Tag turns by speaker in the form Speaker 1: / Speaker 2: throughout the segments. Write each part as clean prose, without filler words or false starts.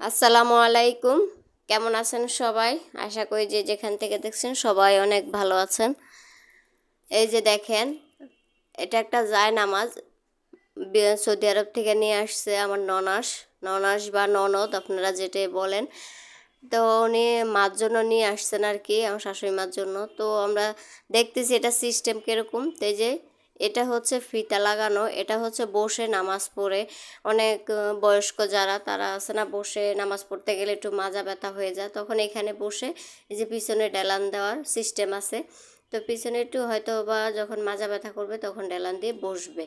Speaker 1: আসসালামু আলাইকুম। কেমন আছেন সবাই? আশা করি যে যেখান থেকে দেখছেন সবাই অনেক ভালো আছেন। এই যে দেখেন, এটা একটা জায়নামাজ সৌদি আরব থেকে নিয়ে আসছে আমার ননাস। ননাস বা ননদ আপনারা যেটাই বলেন। তো উনি মার জন্য নিয়ে আসছেন আর কি, আমার শাশুড়ি মার জন্য। তো আমরা দেখতেছি এটা সিস্টেম কীরকম। তো এই যে এটা হচ্ছে ফিতা লাগানো, এটা হচ্ছে বসে নামাজ পড়ে। অনেক বয়স্ক যারা তারা আছে না, বসে নামাজ পড়তে গেলে একটু মাজা ব্যথা হয়ে যায়, তখন এখানে বসে এই যে পিছনে ডেলান দেওয়ার সিস্টেম আছে। তো পিছনে একটু হয়তো বা যখন মাজা ব্যথা করবে তখন ডেলান দিয়ে বসবে,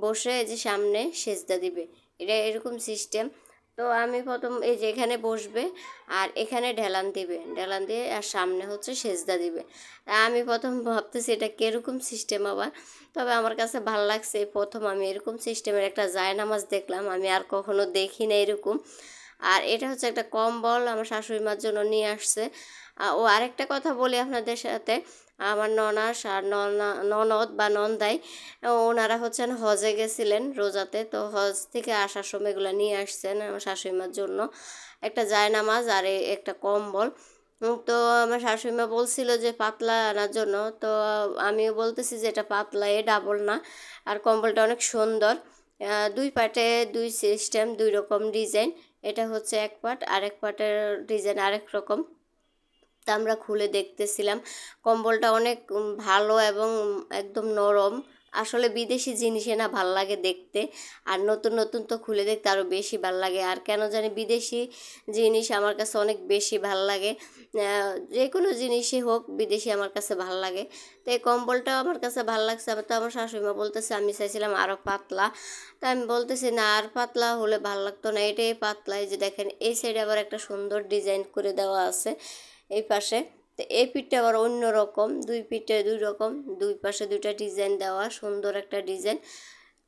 Speaker 1: বসে এই যে সামনে সেজদা দিবে। এটা এরকম সিস্টেম। তো আমি প্রথম এই যে এখানে বসবে আর এখানে ঢেলান দিবে, ঢেলান দিয়ে আর সামনে হচ্ছে সেজদা দিবে। আমি প্রথম ভাবতেছি এটা কীরকম সিস্টেম আবার, তবে আমার কাছে ভালো লাগছে। প্রথম আমি এরকম সিস্টেমের একটা জায়নামাজ দেখলাম, আমি আর কখনো দেখি না এরকম। আর এটা হচ্ছে একটা কম্বল আমার শাশুড়ি মার জন্য নিয়ে আসছে। ও আরেকটা কথা বলি আপনাদের সাথে, আমার ননাস আর ননদ বা নন্দাই ওনারা হচ্ছেন হজে গেছিলেন রোজাতে। তো হজ থেকে আসার সময় এগুলো নিয়ে আসছেন আমার শাশুড়ি মার জন্য, একটা জায়নামাজ আর একটা কম্বল। তো আমার শাশুড়ি মা বলছিল যে পাতলা আনার জন্য। তো আমিও বলতেছি যে এটা পাতলা, ডাবল না। আর কম্বলটা অনেক সুন্দর, দুই পার্টে দুই সিস্টেম, দুই রকম ডিজাইন। এটা হচ্ছে এক পার্ট, আরেক পার্টের ডিজাইন আরেক রকম। তা আমরা খুলে দেখতেছিলাম, কম্বলটা অনেক ভালো এবং একদম নরম। আসলে বিদেশি জিনিসে না ভাল লাগে দেখতে, আর নতুন নতুন তো খুলে দেখতে আরও বেশি ভাল লাগে। আর কেন জানি বিদেশি জিনিস আমার কাছে অনেক বেশি ভাল লাগে, যে কোনো জিনিসই হোক বিদেশি আমার কাছে ভাল লাগে। তো এই কম্বলটাও আমার কাছে ভাল লাগছে। আবার তো আমার শাশুড়িমা বলতেছে আমি চাইছিলাম আরও পাতলা, তো আমি বলতেছি না, আর পাতলা হলে ভাল লাগতো না, এটাই পাতলা। এই যে দেখেন এই সাইডে আবার একটা সুন্দর ডিজাইন করে দেওয়া আছে এই পাশে। তো এই পিঠটা আবার অন্য রকম, দুই পিঠে দুই রকম, দুই পাশে দুইটা ডিজাইন দেওয়া, সুন্দর একটা ডিজাইন।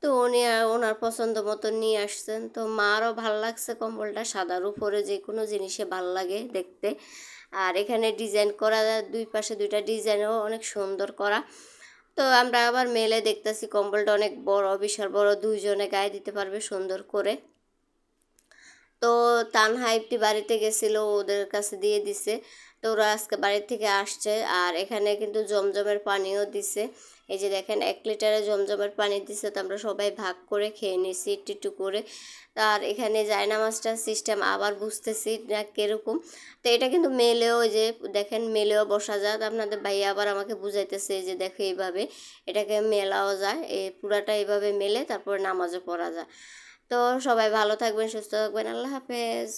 Speaker 1: তো উনি ওনার পছন্দ মতো নিয়ে আসছেন। তো মারও ভাল লাগছে কম্বলটা, সাদার উপরে যে কোনো জিনিসে ভাল লাগে দেখতে। আর এখানে ডিজাইন করা, দুই পাশে দুইটা ডিজাইনও অনেক সুন্দর করা। তো আমরা আবার মেলে দেখতেছি কম্বলটা অনেক বড়, বিশাল বড়, দুইজনে গায়ে দিতে পারবে সুন্দর করে। তো তানহা একটি বাড়িতে গেছিলো, ওদের কাছে দিয়ে দিছে। তো ওরা আজকে বাড়ি থেকে আসছে। আর এখানে কিন্তু জমজমের পানিও দিছে। এই যে দেখেন 1 লিটারে জমজমের পানি দিছে। তো আমরা সবাই ভাগ করে খেয়ে নিছি একটু একটু করে। আর এখানে জায়নামাজটার সিস্টেম আবার বুঝতেছি না কীরকম। তো এটা কিন্তু মেলেও, ওই যে দেখেন মেলেও বসা যায়। আপনাদের ভাইয়া আবার আমাকে বুঝাইতেছে যে দেখো এইভাবে এটাকে মেলাও যায়, এই পুরাটা এইভাবে মেলে তারপর নামাজও পড়া যায়। তো সবাই ভালো থাকবেন, সুস্থ থাকবেন, আল্লাহ হাফেজ।